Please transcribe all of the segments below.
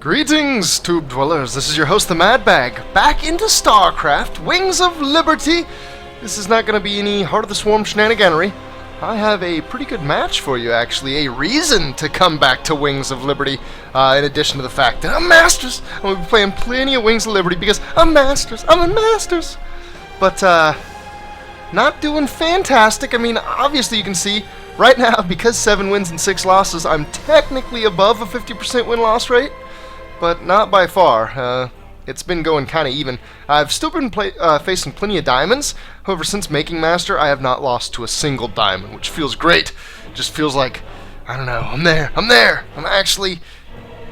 Greetings, Tube Dwellers. This is your host, the Mad Bag, back into Starcraft, Wings of Liberty. This is not going to be any Heart of the Swarm shenaniganery. I have a pretty good match for you, actually, a reason to come back to Wings of Liberty, in addition to the fact that I'm Masters. I'm going to be playing plenty of Wings of Liberty because I'm Masters. I'm in Masters. But, not doing fantastic. I mean, obviously you can see, right now, because 7 wins and 6 losses, I'm technically above a 50% win-loss rate. But not by far. It's been going kind of even. I've still been facing plenty of diamonds. However, since making Master, I have not lost to a single diamond, which feels great. Just feels like, I don't know, I'm there. I'm actually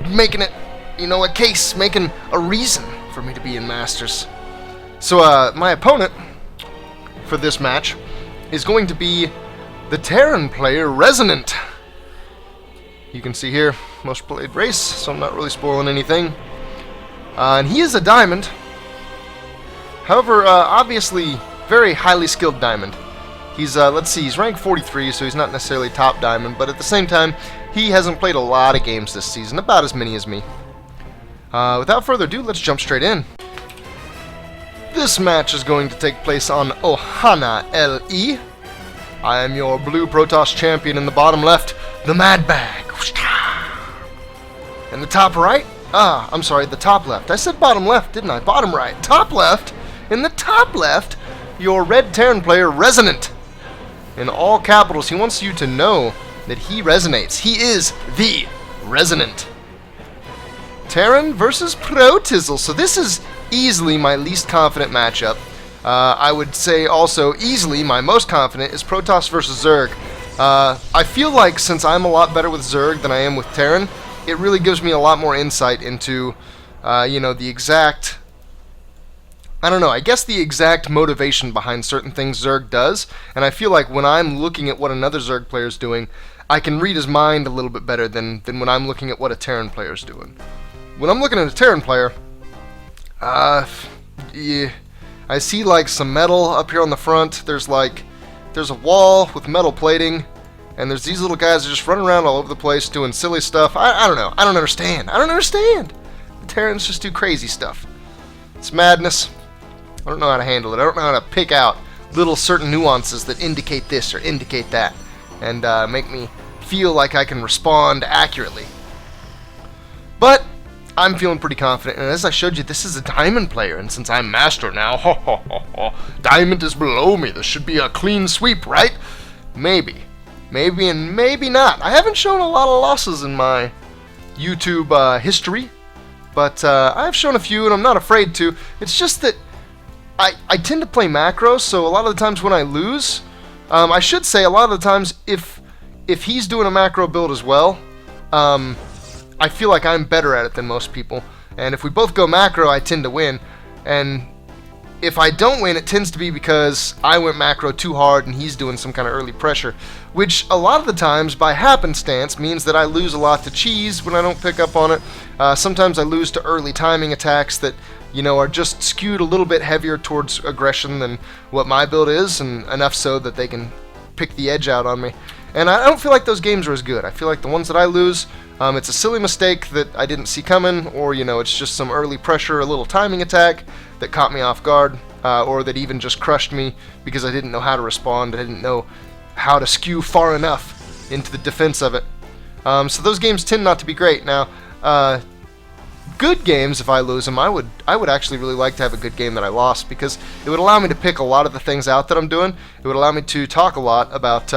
making it, a case, making a reason for me to be in Masters. So, my opponent for this match is going to be the Terran player, Resonant. You can see here, most played race, so I'm not really spoiling anything. And he is a diamond. However, obviously, very highly skilled diamond. He's, let's see, he's rank 43, so he's not necessarily top diamond, but at the same time, he hasn't played a lot of games this season, about as many as me. Without further ado, let's jump straight in. This match is going to take place on Ohana LE. I am your blue Protoss champion in the bottom left, the Mad Bag. In the top right? I'm sorry, the top left. I said bottom left, didn't I? Bottom right. Top left. In the top left, your red Terran player, Resonant. In all capitals, he wants you to know that he resonates. He is the Resonant. Terran versus Protoss. So this is easily my least confident matchup. I would say also easily my most confident is Protoss versus Zerg. I feel like since I'm a lot better with Zerg than I am with Terran, it really gives me a lot more insight into, the exact, I guess the exact motivation behind certain things Zerg does, and I feel like when I'm looking at what another Zerg player is doing, I can read his mind a little bit better than when I'm looking at what a Terran player is doing. When I'm looking at a Terran player, yeah, I see like some metal up here on the front. There's a wall with metal plating, and there's these little guys that just run around all over the place doing silly stuff. I don't know. I don't understand. The Terrans just do crazy stuff. It's madness. I don't know how to handle it. I don't know how to pick out little certain nuances that indicate this or indicate that, and make me feel like I can respond accurately. But I'm feeling pretty confident, and as I showed you, this is a diamond player, and since I'm Master now, diamond is below me. This should be a clean sweep, right? Maybe and maybe not. I haven't shown a lot of losses in my YouTube history, but I've shown a few, and I'm not afraid to. It's just that I tend to play macros, so a lot of the times when I lose, I should say a lot of the times if he's doing a macro build as well, I feel like I'm better at it than most people, and if we both go macro, I tend to win, and if I don't win, it tends to be because I went macro too hard and he's doing some kind of early pressure, which a lot of the times, by happenstance, means that I lose a lot to cheese when I don't pick up on it. Sometimes I lose to early timing attacks that, are just skewed a little bit heavier towards aggression than what my build is, and enough so that they can pick the edge out on me. And I don't feel like those games are as good. I feel like the ones that I lose, it's a silly mistake that I didn't see coming, or, it's just some early pressure, a little timing attack that caught me off guard, or that even just crushed me because I didn't know how to respond. I didn't know how to skew far enough into the defense of it. So those games tend not to be great. Now, good games, if I lose them, I would actually really like to have a good game that I lost, because it would allow me to pick a lot of the things out that I'm doing. It would allow me to talk a lot about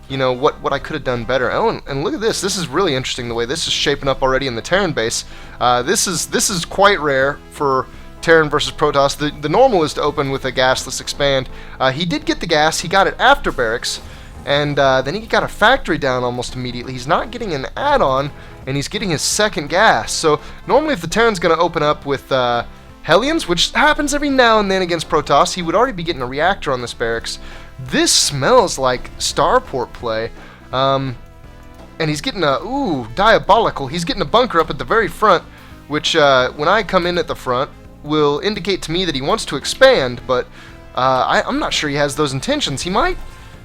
what I could have done better. Oh, and look at this. This is really interesting the way this is shaping up already in the Terran base. This is quite rare for Terran versus Protoss. The normal is to open with a gasless expand. He did get the gas. He got it after barracks, and then he got a factory down almost immediately. He's not getting an add-on, and he's getting his second gas. So normally if the Terran's going to open up with Hellions, which happens every now and then against Protoss, he would already be getting a reactor on this barracks. This smells like starport play, and he's getting diabolical. He's getting a bunker up at the very front, which when I come in at the front will indicate to me that he wants to expand, but I'm not sure he has those intentions. He might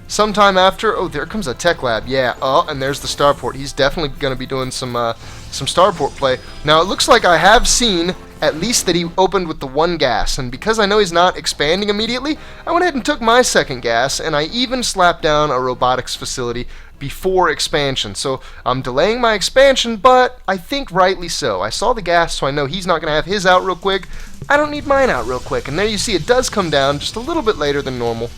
sometime after. Oh, there comes a tech lab. Yeah. Oh, and there's the starport. He's definitely going to be doing some starport play. Now, it looks like I have seen at least that he opened with the 1 gas, and because I know he's not expanding immediately, I went ahead and took my 2nd gas, and I even slapped down a robotics facility before expansion. So I'm delaying my expansion, but I think rightly so. I saw the gas, so I know he's not going to have his out real quick. I don't need mine out real quick. And there you see it does come down just a little bit later than normal.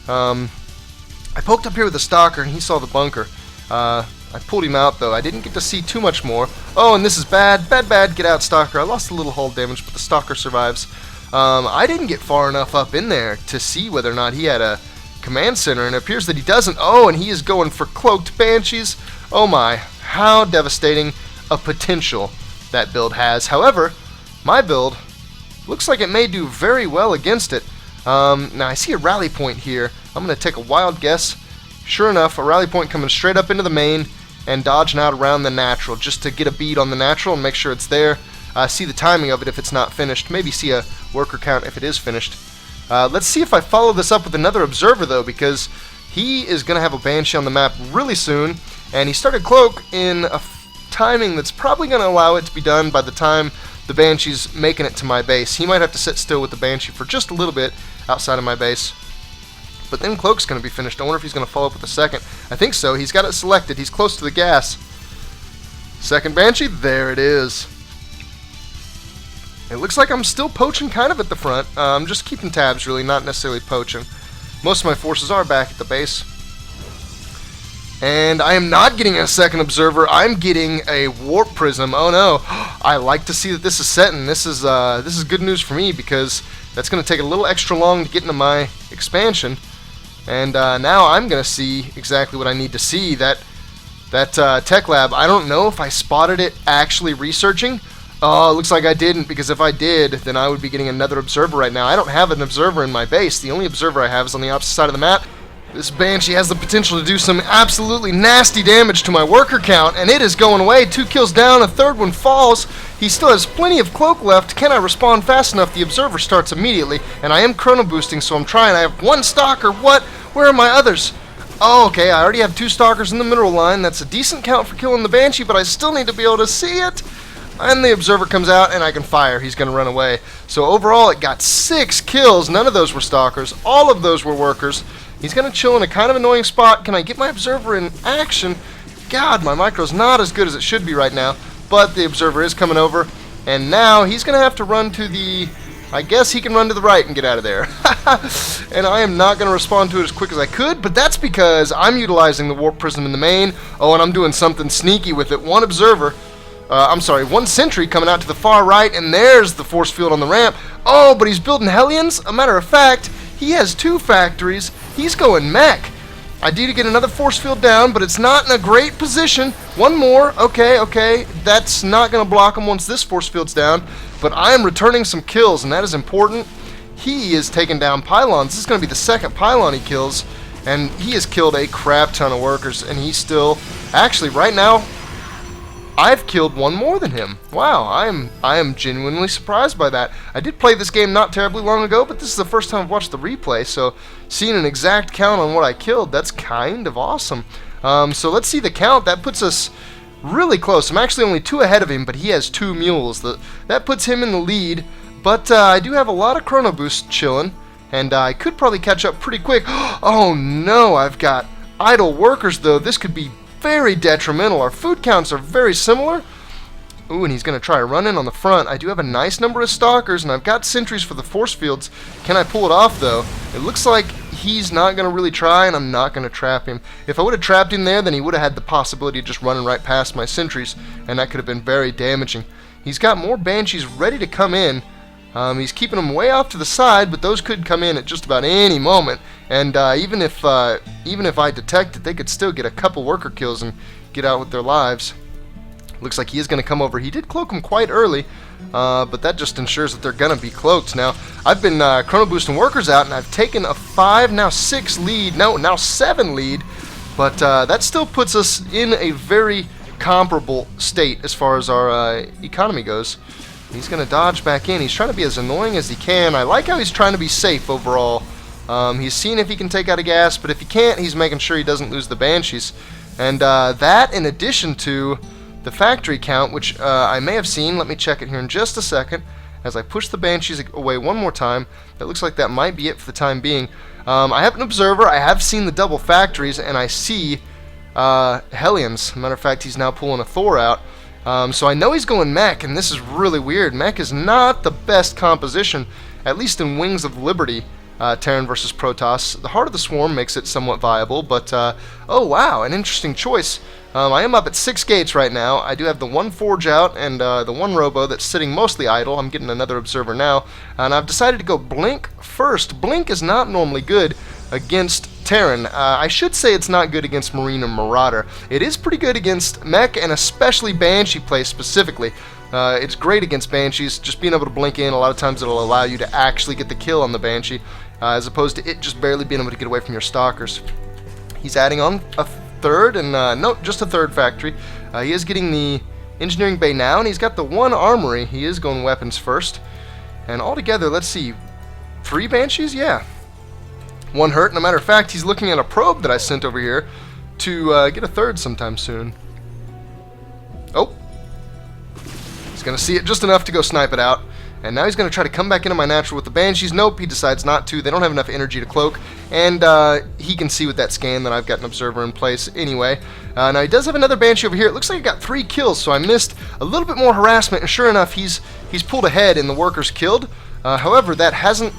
I poked up here with a stalker, and he saw the bunker. I pulled him out, though. I didn't get to see too much more. Oh, and this is bad. Bad. Get out, stalker. I lost a little hull damage, but the stalker survives. I didn't get far enough up in there to see whether or not he had a command center, and it appears that he doesn't. Oh, and he is going for cloaked banshees. Oh my, how devastating a potential that build has. However, my build looks like it may do very well against it. Now I see a rally point here. I'm going to take a wild guess. Sure enough, a rally point coming straight up into the main and dodging out around the natural just to get a bead on the natural and make sure it's there. See the timing of it if it's not finished. Maybe see a worker count if it is finished. Let's see if I follow this up with another observer, though, because he is going to have a banshee on the map really soon, and he started cloak in a timing that's probably going to allow it to be done by the time the banshee's making it to my base. He might have to sit still with the banshee for just a little bit outside of my base. But then cloak's going to be finished. I wonder if he's going to follow up with a second. I think so. He's got it selected. He's close to the gas. Second banshee. There it is. It looks like I'm still poaching kind of at the front. I'm just keeping tabs, really, not necessarily poaching. Most of my forces are back at the base. And I am not getting a second observer. I'm getting a warp prism. Oh no! I like to see that this is setting. This is good news for me because that's going to take a little extra long to get into my expansion. And now I'm going to see exactly what I need to see. That tech lab. I don't know if I spotted it actually researching. Oh, it looks like I didn't, because if I did, then I would be getting another observer right now. I don't have an observer in my base. The only observer I have is on the opposite side of the map. This banshee has the potential to do some absolutely nasty damage to my worker count, and it is going away. 2 kills down, a third one falls. He still has plenty of cloak left. Can I respond fast enough? The observer starts immediately, and I am chrono boosting, so I'm trying. I have 1 stalker. What? Where are my others? Oh, okay, I already have 2 stalkers in the mineral line. That's a decent count for killing the banshee, but I still need to be able to see it. And the observer comes out, and I can fire. He's going to run away. So overall, it got 6 kills. None of those were stalkers. All of those were workers. He's going to chill in a kind of annoying spot. Can I get my observer in action? God, my micro's not as good as it should be right now. But the observer is coming over. And now he's going to have to run to the... I guess he can run to the right and get out of there. And I am not going to respond to it as quick as I could, but that's because I'm utilizing the warp prism in the main. Oh, and I'm doing something sneaky with it. 1 observer... one sentry coming out to the far right, and there's the force field on the ramp. Oh, but he's building Hellions. A matter of fact, he has 2 factories. He's going mech. I need to get another force field down, but it's not in a great position. 1 more. Okay. That's not going to block him once this force field's down, but I am returning some kills, and that is important. He is taking down pylons. This is going to be the 2nd pylon he kills, and he has killed a crap ton of workers, and he's still... Actually, right now... I've killed 1 more than him. Wow, I am genuinely surprised by that. I did play this game not terribly long ago, but this is the first time I've watched the replay, so seeing an exact count on what I killed, that's kind of awesome. So let's see the count. That puts us really close. I'm actually only 2 ahead of him, but he has 2 mules. That puts him in the lead, but I do have a lot of chrono boost chilling, and I could probably catch up pretty quick. Oh no, I've got idle workers, though. This could be very detrimental. Our food counts are very similar. Ooh, and he's going to try a run-in on the front. I do have a nice number of stalkers, and I've got sentries for the force fields. Can I pull it off, though? It looks like he's not going to really try, and I'm not going to trap him. If I would have trapped him there, then he would have had the possibility of just running right past my sentries, and that could have been very damaging. He's got more banshees ready to come in. He's keeping them way off to the side, but those could come in at just about any moment. And even if I detect it, they could still get a couple worker kills and get out with their lives. Looks like he is going to come over. He did cloak them quite early, but that just ensures that they're going to be cloaked. Now, I've been chrono boosting workers out, and I've taken a 5, now 6 lead. No, now 7 lead. But that still puts us in a very comparable state as far as our economy goes. He's going to dodge back in. He's trying to be as annoying as he can. I like how he's trying to be safe overall. He's seeing if he can take out a gas, but if he can't, he's making sure he doesn't lose the Banshees. And that, in addition to the factory count, which I may have seen, let me check it here in just a second, as I push the Banshees away one more time. That looks like that might be it for the time being. I have an observer, I have seen the double factories, and I see Hellions. Matter of fact, he's now pulling a Thor out. So I know he's going mech, and this is really weird. Mech is not the best composition, at least in Wings of Liberty, Terran versus Protoss. The Heart of the Swarm makes it somewhat viable, but oh wow, an interesting choice. I am up at 6 gates right now. I do have the 1 Forge out and the 1 Robo that's sitting mostly idle. I'm getting another Observer now, and I've decided to go Blink first. Blink is not normally good against Terran. I should say it's not good against Marine or Marauder. It is pretty good against Mech, and especially Banshee play specifically. It's great against Banshees. Just being able to blink in, a lot of times it'll allow you to actually get the kill on the Banshee, as opposed to it just barely being able to get away from your Stalkers. He's adding on a third, and no, just a third factory. He is getting the Engineering Bay now, and he's got the 1 Armory. He is going weapons first. And altogether, let's see, 3 Banshees? Yeah. 1 hurt, and a matter of fact, he's looking at a probe that I sent over here to get a third sometime soon. Oh. He's going to see it just enough to go snipe it out. And now he's going to try to come back into my natural with the Banshees. Nope, he decides not to. They don't have enough energy to cloak. And he can see with that scan that I've got an observer in place anyway. Now he does have another Banshee over here. It looks like he got 3 kills, so I missed a little bit more harassment. And sure enough, he's pulled ahead and the workers killed. However, that hasn't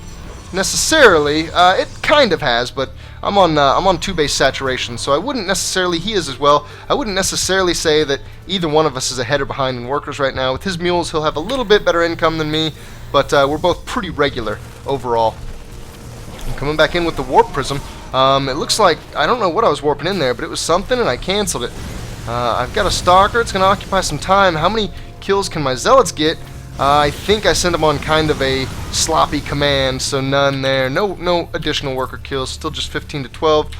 necessarily, it kind of has, but I'm on 2 base saturation, so I wouldn't necessarily, he is as well, I wouldn't necessarily say that either one of us is ahead or behind in workers right now. With his mules, he'll have a little bit better income than me, but we're both pretty regular overall. I'm coming back in with the warp prism. It looks like, I don't know what I was warping in there, but it was something and I canceled it. I've got a Stalker, it's going to occupy some time. How many kills can my Zealots get? I think I sent them on kind of a sloppy command, so none there. No additional worker kills. Still just 15 to 12.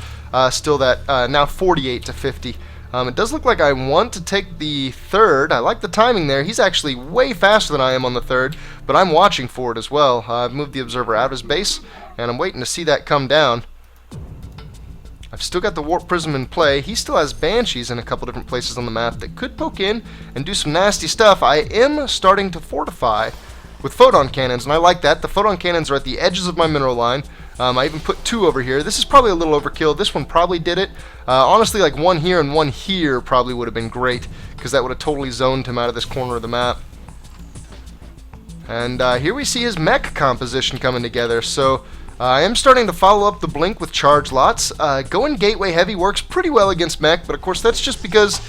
Still that now 48 to 50. It does look like I want to take the third. I like the timing there. He's actually way faster than I am on the third, but I'm watching for it as well. I've moved the observer out of his base, and I'm waiting to see that come down. I've still got the warp prism in play. He still has Banshees in a couple different places on the map that could poke in and do some nasty stuff. I am starting to fortify with photon cannons, and I like that. The photon cannons are at the edges of my mineral line. I even put 2 over here. This is probably a little overkill. This one probably did it. Honestly, like 1 here and 1 here probably would have been great, because that would have totally zoned him out of this corner of the map. And here we see his mech composition coming together. So I am starting to follow up the blink with charge lots. Going gateway heavy works pretty well against mech, but of course that's just because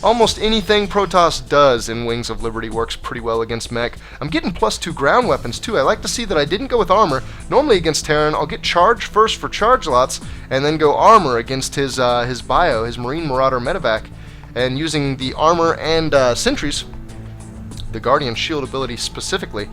almost anything Protoss does in Wings of Liberty works pretty well against mech. I'm getting +2 ground weapons too. I like to see that I didn't go with armor. Normally against Terran, I'll get charge first for charge lots, and then go armor against his bio, his Marine Marauder medevac. And using the armor and sentries, the Guardian Shield ability specifically,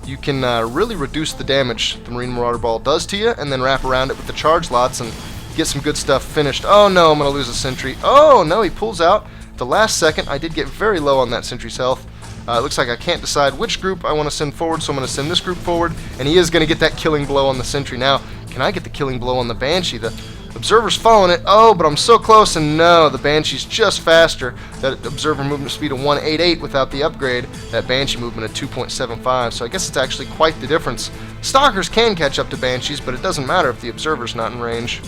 you can really reduce the damage the Marine Marauder Ball does to you, and then wrap around it with the charge lots and get some good stuff finished. Oh no, I'm going to lose a sentry. Oh no, he pulls out at the last second. I did get very low on that sentry's health. It looks like I can't decide which group I want to send forward, so I'm going to send this group forward, and he is going to get that killing blow on the sentry. Now, can I get the killing blow on the Banshee? The observer's following it. Oh, but I'm so close, and no, the Banshee's just faster. That observer movement speed of 188 without the upgrade, that Banshee movement at 2.75, so I guess it's actually quite the difference. Stalkers can catch up to Banshees, but it doesn't matter if the observer's not in range.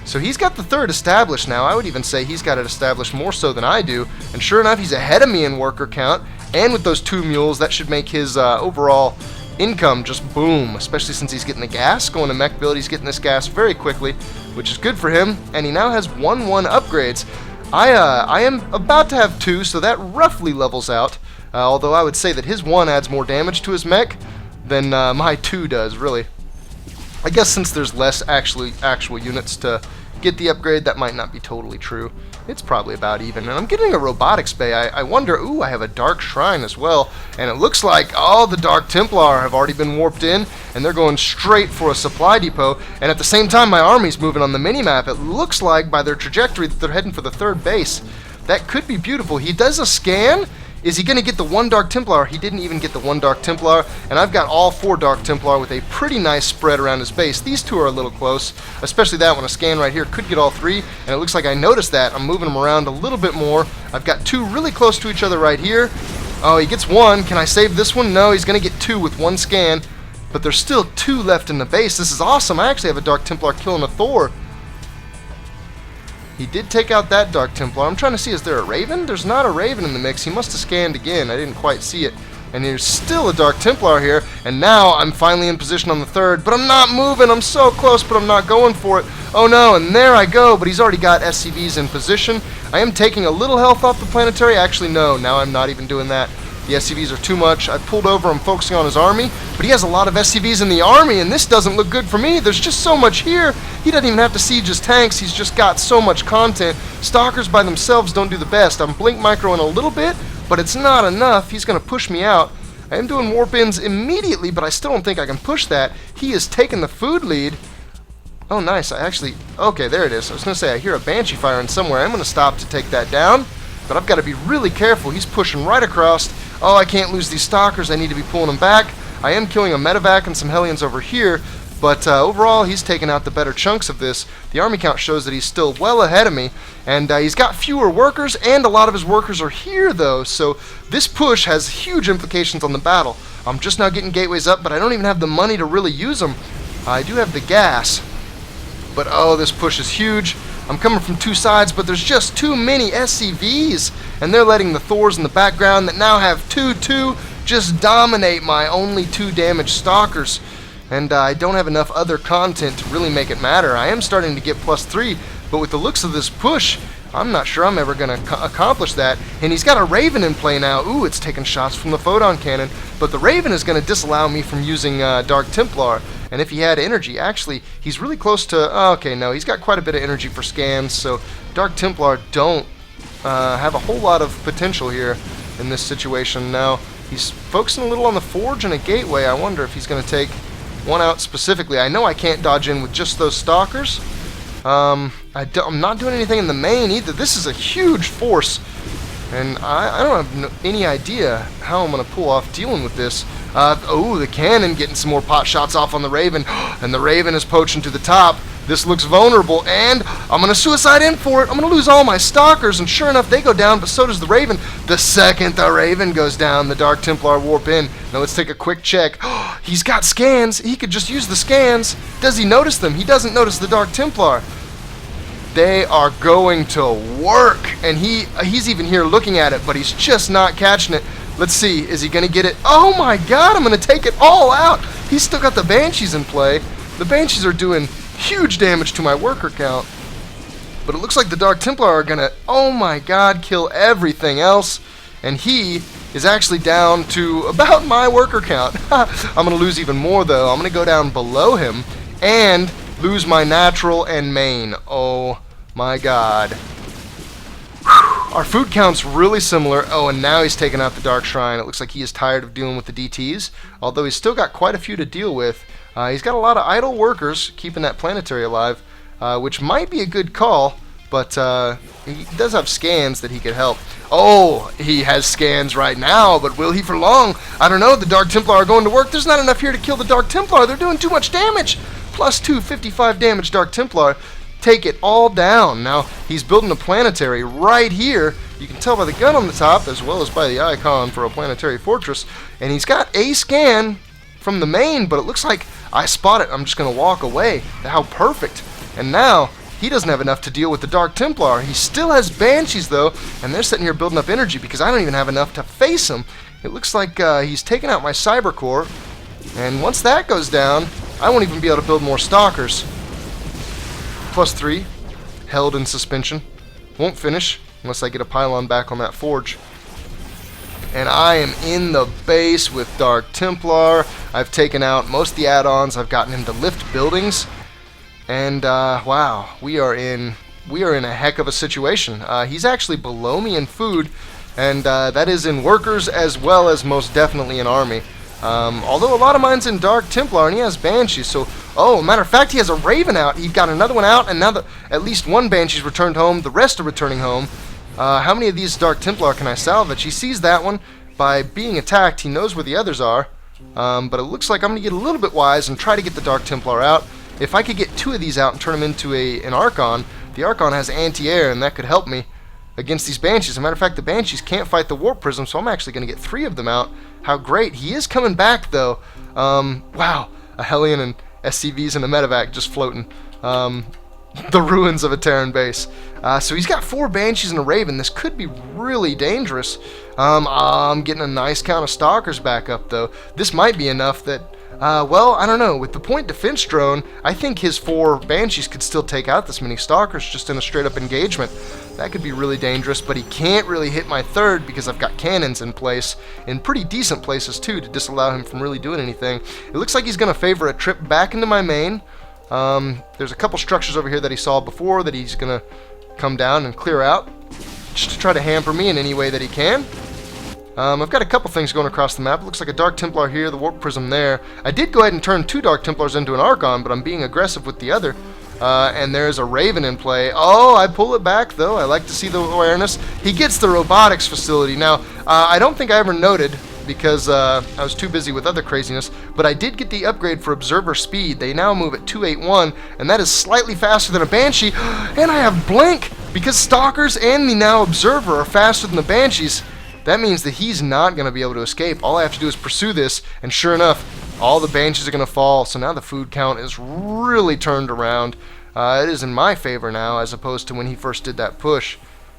So he's got the third established now. I would even say he's got it established more so than I do, and sure enough, he's ahead of me in worker count, and with those 2 mules, that should make his overall income just boom, especially since he's getting the gas. Going to mech build, he's getting this gas very quickly, which is good for him, and he now has 1-1 upgrades. I am about to have 2, so that roughly levels out, although I would say that his 1 adds more damage to his mech than my 2 does, really. I guess since there's less actual units to get the upgrade, that might not be totally true. It's probably about even. And I'm getting a robotics bay. I wonder, ooh, I have a dark shrine as well. And it looks like all the Dark Templar have already been warped in, and they're going straight for a supply depot. And at the same time, my army's moving on the minimap. It looks like by their trajectory that they're heading for the 3rd base. That could be beautiful. He does a scan. Is he going to get the one Dark Templar? He didn't even get the one Dark Templar, and I've got all 4 Dark Templar with a pretty nice spread around his base. These 2 are a little close, especially that one. A scan right here could get all 3, and it looks like I noticed that. I'm moving them around a little bit more. I've got 2 really close to each other right here. Oh, he gets 1. Can I save this one? No, he's going to get 2 with 1 scan, but there's still 2 left in the base. This is awesome. I actually have a Dark Templar killing a Thor. He did take out that Dark Templar. I'm trying to see, is there a Raven? There's not a Raven in the mix. He must have scanned again. I didn't quite see it. And there's still a Dark Templar here. And now I'm finally in position on the 3rd. But I'm not moving. I'm so close, but I'm not going for it. Oh no, and there I go. But he's already got SCVs in position. I am taking a little health off the planetary. Actually, no. Now I'm not even doing that. The SCVs are too much. I pulled over. I'm focusing on his army. But he has a lot of SCVs in the army, and this doesn't look good for me. There's just so much here. He doesn't even have to siege his tanks. He's just got so much content. Stalkers by themselves don't do the best. I'm blink microing a little bit, but it's not enough. He's going to push me out. I am doing warp ins immediately, but I still don't think I can push that. He is taking the food lead. Oh, nice. Okay, there it is. I was going to say, I hear a Banshee firing somewhere. I'm going to stop to take that down, but I've got to be really careful. He's pushing right across. Oh, I can't lose these Stalkers. I need to be pulling them back. I am killing a Medevac and some Hellions over here, but overall, he's taking out the better chunks of this. The army count shows that he's still well ahead of me, and he's got fewer workers, and a lot of his workers are here, though, so this push has huge implications on the battle. I'm just now getting gateways up, but I don't even have the money to really use them. I do have the gas, but oh, this push is huge. I'm coming from 2 sides, but there's just too many SCVs, and they're letting the Thors in the background that now have 2-2 just dominate my only 2 damaged Stalkers, and I don't have enough other content to really make it matter. I am starting to get +3, but with the looks of this push, I'm not sure I'm ever going to accomplish that. And he's got a Raven in play now. Ooh, it's taking shots from the photon cannon, but the Raven is going to disallow me from using Dark Templar. And if he had energy, actually, he's really close to... Oh, okay, no, he's got quite a bit of energy for scans, so Dark Templar don't have a whole lot of potential here in this situation. Now, he's focusing a little on the Forge and a Gateway. I wonder if he's going to take one out specifically. I know I can't dodge in with just those Stalkers. I'm not doing anything in the main either. This is a huge force, and I don't have any idea how I'm going to pull off dealing with this. Oh, the cannon getting some more pot shots off on the Raven, and the Raven is poaching to the top. This looks vulnerable, and I'm going to suicide in for it. I'm going to lose all my Stalkers, and sure enough, they go down, but so does the Raven. The second the Raven goes down, the Dark Templar warp in. Now let's take a quick check. He's got scans. He could just use the scans. Does he notice them? He doesn't notice the Dark Templar. They are going to work, and he's even here looking at it, but he's just not catching it. Let's see, is he going to get it? Oh my god, I'm going to take it all out. He's still got the Banshees in play. The Banshees are doing huge damage to my worker count, but it looks like the Dark Templar are going to, oh my god, kill everything else, and he is actually down to about my worker count. I'm going to lose even more, though. I'm going to go down below him and lose my natural and main. Oh my god. Our food count's really similar. Oh, and now he's taking out the Dark Shrine. It looks like he is tired of dealing with the DTs, although he's still got quite a few to deal with. He's got a lot of idle workers keeping that planetary alive, which might be a good call, but he does have scans that he could help. Oh, he has scans right now, but will he for long? I don't know. The Dark Templar are going to work. There's not enough here to kill the Dark Templar. They're doing too much damage. +2, 55 damage Dark Templar. Take it all down. Now, he's building a planetary right here. You can tell by the gun on the top, as well as by the icon for a planetary fortress. And he's got a scan from the main, but it looks like I spot it. I'm just going to walk away. How perfect. And now, he doesn't have enough to deal with the Dark Templar. He still has Banshees, though, and they're sitting here building up energy because I don't even have enough to face him. It looks like he's taking out my Cyber Core, and once that goes down, I won't even be able to build more Stalkers. +3, held in suspension. Won't finish unless I get a pylon back on that Forge. And I am in the base with Dark Templar. I've taken out most of the add-ons. I've gotten him to lift buildings. And wow, we are in a heck of a situation. He's actually below me in food, and that is in workers as well as most definitely in army. Although a lot of mine's in Dark Templar, and he has Banshees, so... Oh, matter of fact, he has a Raven out. He got another one out, and now at least one Banshee's returned home. The rest are returning home. How many of these Dark Templar can I salvage? He sees that one. By being attacked, he knows where the others are. But it looks like I'm going to get a little bit wise and try to get the Dark Templar out. If I could get 2 of these out and turn them into an Archon, the Archon has anti-air, and that could help me against these Banshees. As a matter of fact, the Banshees can't fight the Warp Prism, so I'm actually going to get 3 of them out. How great. He is coming back, though. Wow. A Hellion and SCVs and a Medevac just floating. The ruins of a Terran base. So he's got 4 Banshees and a Raven. This could be really dangerous. I'm getting a nice count of Stalkers back up, though. This might be enough that, well, I don't know. With the point defense drone, I think his 4 Banshees could still take out this many Stalkers just in a straight-up engagement. That could be really dangerous, but he can't really hit my 3rd because I've got cannons in place, in pretty decent places, too, to disallow him from really doing anything. It looks like he's going to favor a trip back into my main. There's a couple structures over here that he saw before that he's going to come down and clear out just to try to hamper me in any way that he can. I've got a couple things going across the map. It looks like a Dark Templar here, the Warp Prism there. I did go ahead and turn 2 Dark Templars into an Archon, but I'm being aggressive with the other. And there's a Raven in play. Oh, I pull it back, though. I like to see the awareness. He gets the robotics facility. Now, I don't think I ever noted, because I was too busy with other craziness, but I did get the upgrade for Observer Speed. They now move at 281, and that is slightly faster than a Banshee, and I have Blink, because Stalkers and the now Observer are faster than the Banshees. That means that he's not going to be able to escape. All I have to do is pursue this, and sure enough, all the Banshees are going to fall, so now the food count is really turned around. It is in my favor now, as opposed to when he first did that push.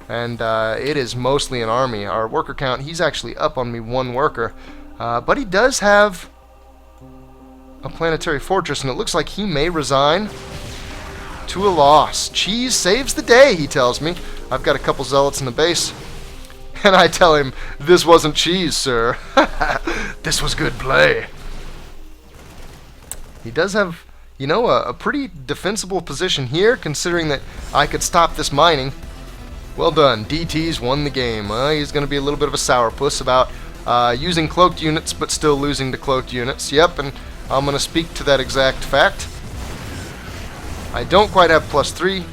And it is mostly an army. Our worker count, he's actually up on me 1 worker. But he does have a planetary fortress, and it looks like he may resign to a loss. Cheese saves the day, he tells me. I've got a couple zealots in the base. And I tell him, this wasn't cheese, sir. This was good play. He does have, you know, a pretty defensible position here, considering that I could stop this mining. Well done. DT's won the game. He's going to be a little bit of a sourpuss about using cloaked units, but still losing to cloaked units. Yep, and I'm going to speak to that exact fact. I don't quite have +3,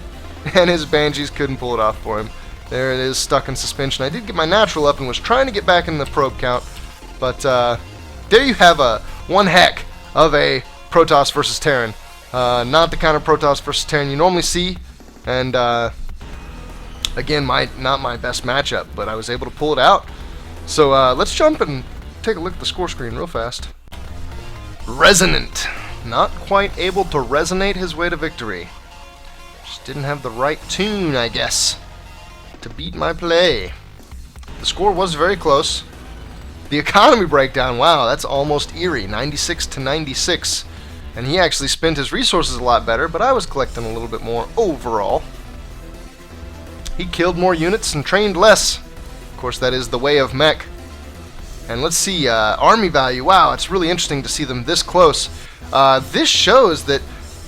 and his Banshees couldn't pull it off for him. There it is, stuck in suspension. I did get my natural up and was trying to get back in the probe count, but there you have one heck of a Protoss versus Terran. Not the kind of Protoss versus Terran you normally see, and again, not my best matchup, but I was able to pull it out. So let's jump and take a look at the score screen real fast. Resonant. Not quite able to resonate his way to victory. Just didn't have the right tune, I guess, to beat my play. The score was very close. The economy breakdown, wow, that's almost eerie. 96 to 96. And he actually spent his resources a lot better, but I was collecting a little bit more overall. He killed more units and trained less. Of course, that is the way of mech. And let's see, army value. Wow, it's really interesting to see them this close. This shows that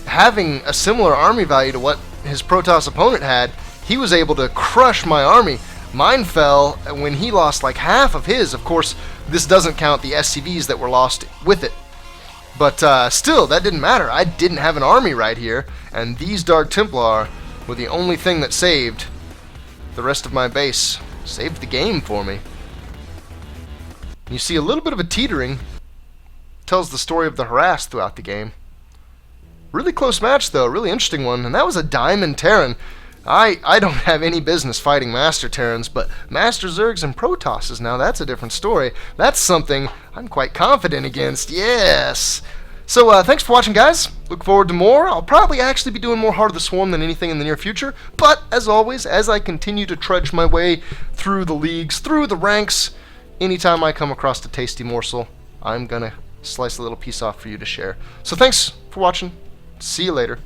having a similar army value to what his Protoss opponent had, he was able to crush my army. Mine fell when he lost like half of his. Of course, this doesn't count the SCVs that were lost with it. But still, that didn't matter. I didn't have an army right here, and these Dark Templar were the only thing that saved the rest of my base. Saved the game for me. You see a little bit of a teetering. Tells the story of the harassed throughout the game. Really close match, though. Really interesting one. And that was a Diamond Terran. I don't have any business fighting Master Terrans, but Master Zergs and Protosses, now that's a different story. That's something I'm quite confident against, yes! So, thanks for watching, guys. Look forward to more. I'll probably actually be doing more Heart of the Swarm than anything in the near future, but, as always, as I continue to trudge my way through the leagues, through the ranks, anytime I come across a tasty morsel, I'm gonna slice a little piece off for you to share. So thanks for watching. See you later.